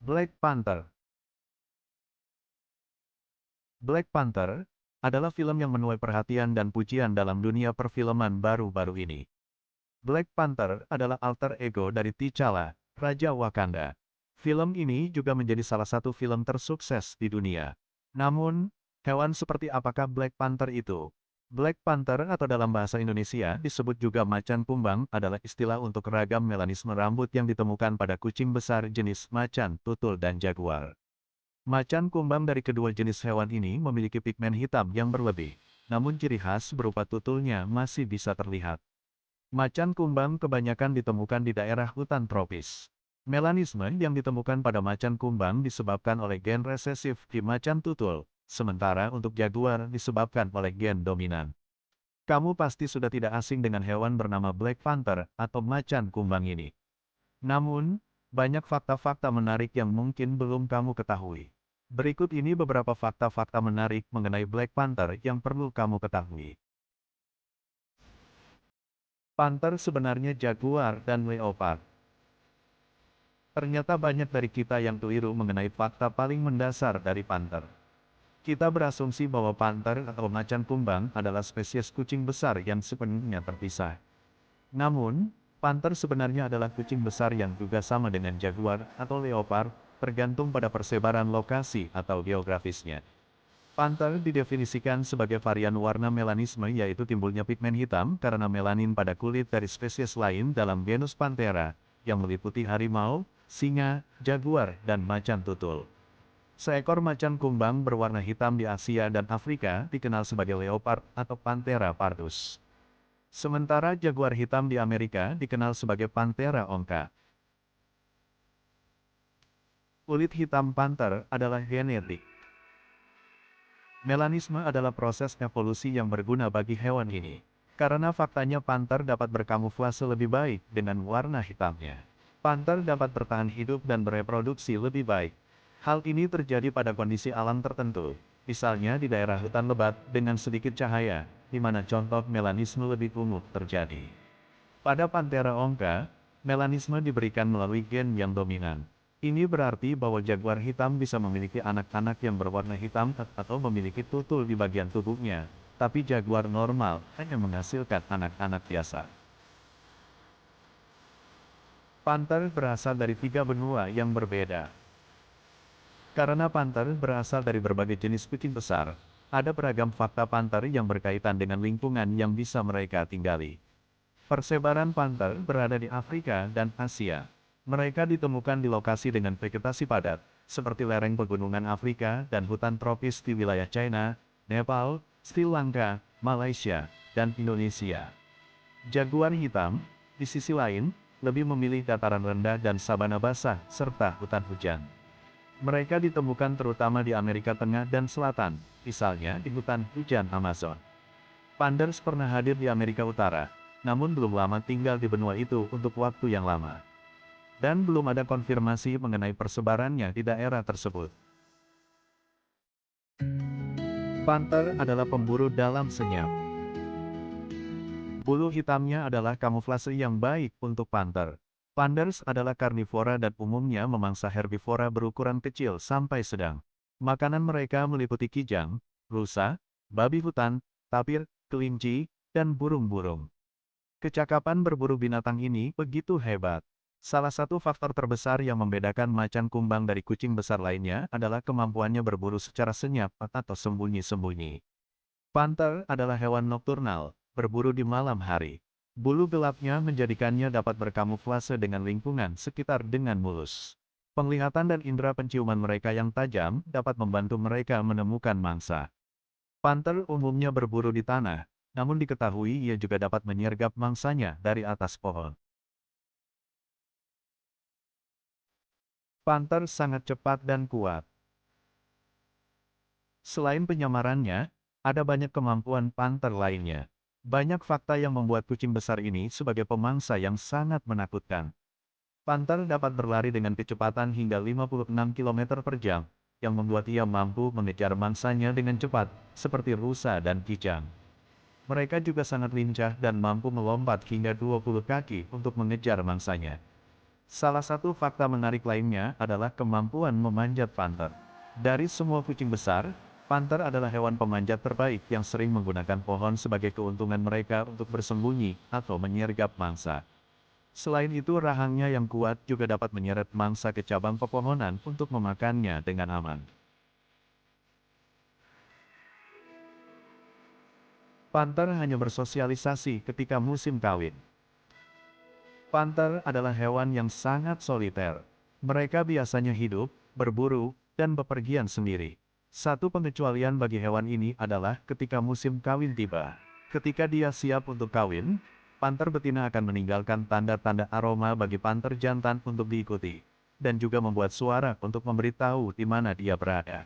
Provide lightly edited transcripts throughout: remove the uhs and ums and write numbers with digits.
Black Panther. Black Panther adalah film yang menuai perhatian dan pujian dalam dunia perfilman baru-baru ini. Black Panther adalah alter ego dari T'Challa, Raja Wakanda. Film ini juga menjadi salah satu film tersukses di dunia. Namun, hewan seperti apakah Black Panther itu? Black Panther atau dalam bahasa Indonesia disebut juga macan kumbang adalah istilah untuk ragam melanisme rambut yang ditemukan pada kucing besar jenis macan, tutul dan jaguar. Macan kumbang dari kedua jenis hewan ini memiliki pigmen hitam yang berlebih, namun ciri khas berupa tutulnya masih bisa terlihat. Macan kumbang kebanyakan ditemukan di daerah hutan tropis. Melanisme yang ditemukan pada macan kumbang disebabkan oleh gen resesif di macan tutul, sementara untuk jaguar disebabkan oleh gen dominan. Kamu pasti sudah tidak asing dengan hewan bernama Black Panther atau macan kumbang ini. Namun, banyak fakta-fakta menarik yang mungkin belum kamu ketahui. Berikut ini beberapa fakta-fakta menarik mengenai Black Panther yang perlu kamu ketahui. Panther sebenarnya jaguar dan leopard. Ternyata banyak dari kita yang keliru mengenai fakta paling mendasar dari panther. Kita berasumsi bahwa panther atau macan kumbang adalah spesies kucing besar yang sepenuhnya terpisah. Namun, panther sebenarnya adalah kucing besar yang juga sama dengan jaguar atau leopard, tergantung pada persebaran lokasi atau geografisnya. Panther didefinisikan sebagai varian warna melanisme yaitu timbulnya pigmen hitam karena melanin pada kulit dari spesies lain dalam genus Panthera, yang meliputi harimau, singa, jaguar, dan macan tutul. Seekor macan kumbang berwarna hitam di Asia dan Afrika dikenal sebagai leopard atau Panthera pardus. Sementara jaguar hitam di Amerika dikenal sebagai Panthera onca. Kulit hitam panther adalah genetik. Melanisme adalah proses evolusi yang berguna bagi hewan ini. Karena faktanya panther dapat berkamuflase lebih baik dengan warna hitamnya. Panther dapat bertahan hidup dan bereproduksi lebih baik. Hal ini terjadi pada kondisi alam tertentu, misalnya di daerah hutan lebat dengan sedikit cahaya, di mana contoh melanisme lebih ungu terjadi. Pada Panthera onca, melanisme diberikan melalui gen yang dominan. Ini berarti bahwa jaguar hitam bisa memiliki anak-anak yang berwarna hitam atau memiliki tutul di bagian tubuhnya, tapi jaguar normal hanya menghasilkan anak-anak biasa. Panther berasal dari 3 benua yang berbeda. Karena panther berasal dari berbagai jenis kucing besar, ada beragam fakta panther yang berkaitan dengan lingkungan yang bisa mereka tinggali. Persebaran panther berada di Afrika dan Asia. Mereka ditemukan di lokasi dengan vegetasi padat, seperti lereng pegunungan Afrika dan hutan tropis di wilayah China, Nepal, Sri Lanka, Malaysia, dan Indonesia. Jaguar hitam, di sisi lain, lebih memilih dataran rendah dan sabana basah, serta hutan hujan. Mereka ditemukan terutama di Amerika Tengah dan Selatan, misalnya di hutan hujan Amazon. Panthers pernah hadir di Amerika Utara, namun belum lama tinggal di benua itu untuk waktu yang lama. Dan belum ada konfirmasi mengenai persebarannya di daerah tersebut. Panther adalah pemburu dalam senyap. Bulu hitamnya adalah kamuflase yang baik untuk panther. Panthers adalah karnivora dan umumnya memangsa herbivora berukuran kecil sampai sedang. Makanan mereka meliputi kijang, rusa, babi hutan, tapir, kelinci, dan burung-burung. Kecakapan berburu binatang ini begitu hebat. Salah satu faktor terbesar yang membedakan macan kumbang dari kucing besar lainnya adalah kemampuannya berburu secara senyap atau sembunyi-sembunyi. Panther adalah hewan nokturnal, berburu di malam hari. Bulu gelapnya menjadikannya dapat berkamuflase dengan lingkungan sekitar dengan mulus. Penglihatan dan indera penciuman mereka yang tajam dapat membantu mereka menemukan mangsa. Panther umumnya berburu di tanah, namun diketahui ia juga dapat menyergap mangsanya dari atas pohon. Panther sangat cepat dan kuat. Selain penyamarannya, ada banyak kemampuan panther lainnya. Banyak fakta yang membuat kucing besar ini sebagai pemangsa yang sangat menakutkan. Panther dapat berlari dengan kecepatan hingga 56 km per jam, yang membuat ia mampu mengejar mangsanya dengan cepat, seperti rusa dan kijang. Mereka juga sangat lincah dan mampu melompat hingga 20 kaki untuk mengejar mangsanya. Salah satu fakta menarik lainnya adalah kemampuan memanjat panter. Dari semua kucing besar, panter adalah hewan pemanjat terbaik yang sering menggunakan pohon sebagai keuntungan mereka untuk bersembunyi atau menyergap mangsa. Selain itu, rahangnya yang kuat juga dapat menyeret mangsa ke cabang pepohonan untuk memakannya dengan aman. Panter hanya bersosialisasi ketika musim kawin. Panter adalah hewan yang sangat soliter. Mereka biasanya hidup, berburu, dan bepergian sendiri. Satu pengecualian bagi hewan ini adalah ketika musim kawin tiba. Ketika dia siap untuk kawin, panter betina akan meninggalkan tanda-tanda aroma bagi panter jantan untuk diikuti, dan juga membuat suara untuk memberitahu di mana dia berada.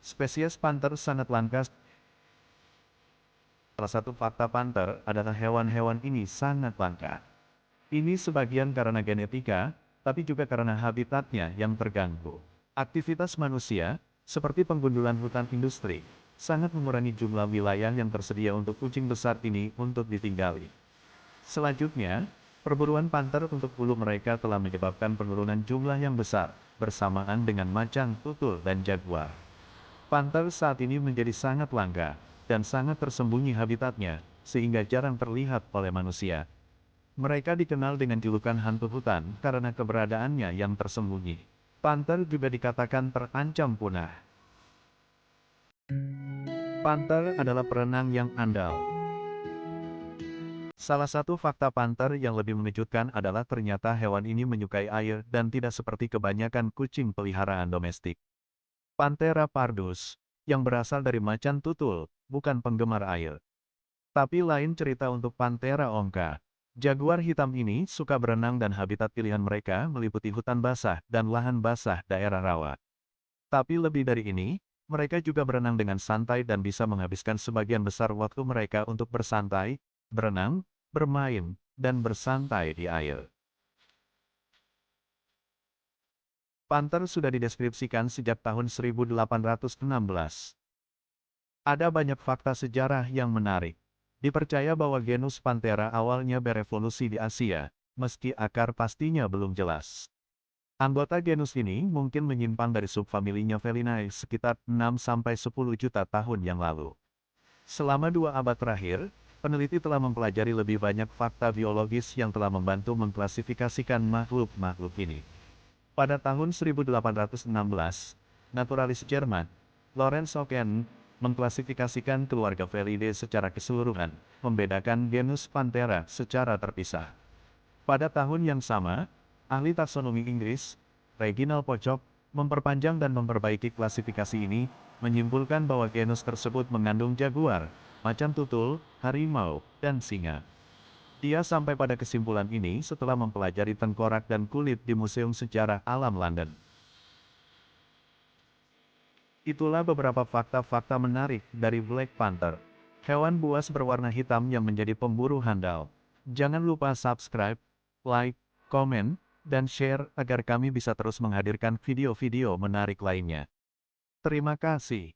Spesies panter sangat langka. Salah satu fakta panter adalah hewan-hewan ini sangat langka. Ini sebagian karena genetika, tapi juga karena habitatnya yang terganggu. Aktivitas manusia, seperti penggundulan hutan industri, sangat mengurangi jumlah wilayah yang tersedia untuk kucing besar ini untuk ditinggali. Selanjutnya, perburuan panter untuk bulu mereka telah menyebabkan penurunan jumlah yang besar, bersamaan dengan macan tutul dan jaguar. Panter saat ini menjadi sangat langka, dan sangat tersembunyi habitatnya, sehingga jarang terlihat oleh manusia. Mereka dikenal dengan julukan hantu hutan karena keberadaannya yang tersembunyi. Panter juga dikatakan terancam punah. Panter adalah perenang yang andal. Salah satu fakta panter yang lebih mengejutkan adalah ternyata hewan ini menyukai air dan tidak seperti kebanyakan kucing peliharaan domestik. Panthera pardus, yang berasal dari macan tutul, bukan penggemar air. Tapi lain cerita untuk Panthera ongka. Jaguar hitam ini suka berenang dan habitat pilihan mereka meliputi hutan basah dan lahan basah daerah rawa. Tapi lebih dari ini, mereka juga berenang dengan santai dan bisa menghabiskan sebagian besar waktu mereka untuk bersantai, berenang, bermain, dan bersantai di air. Panter sudah dideskripsikan sejak tahun 1816. Ada banyak fakta sejarah yang menarik. Dipercaya bahwa genus Panthera awalnya berevolusi di Asia, meski akar pastinya belum jelas. Anggota genus ini mungkin menyimpang dari subfamilinya Felinae sekitar 6-10 juta tahun yang lalu. Selama 2 abad terakhir, peneliti telah mempelajari lebih banyak fakta biologis yang telah membantu mengklasifikasikan makhluk-makhluk ini. Pada tahun 1816, naturalis Jerman, Lorenz Oken, mengklasifikasikan keluarga Felidae secara keseluruhan, membedakan genus Panthera secara terpisah. Pada tahun yang sama, ahli taksonomi Inggris, Reginald Pocock, memperpanjang dan memperbaiki klasifikasi ini, menyimpulkan bahwa genus tersebut mengandung jaguar, macan tutul, harimau, dan singa. Dia sampai pada kesimpulan ini setelah mempelajari tengkorak dan kulit di Museum Sejarah Alam London. Itulah beberapa fakta-fakta menarik dari Black Panther. Hewan buas berwarna hitam yang menjadi pemburu handal. Jangan lupa subscribe, like, komen, dan share agar kami bisa terus menghadirkan video-video menarik lainnya. Terima kasih.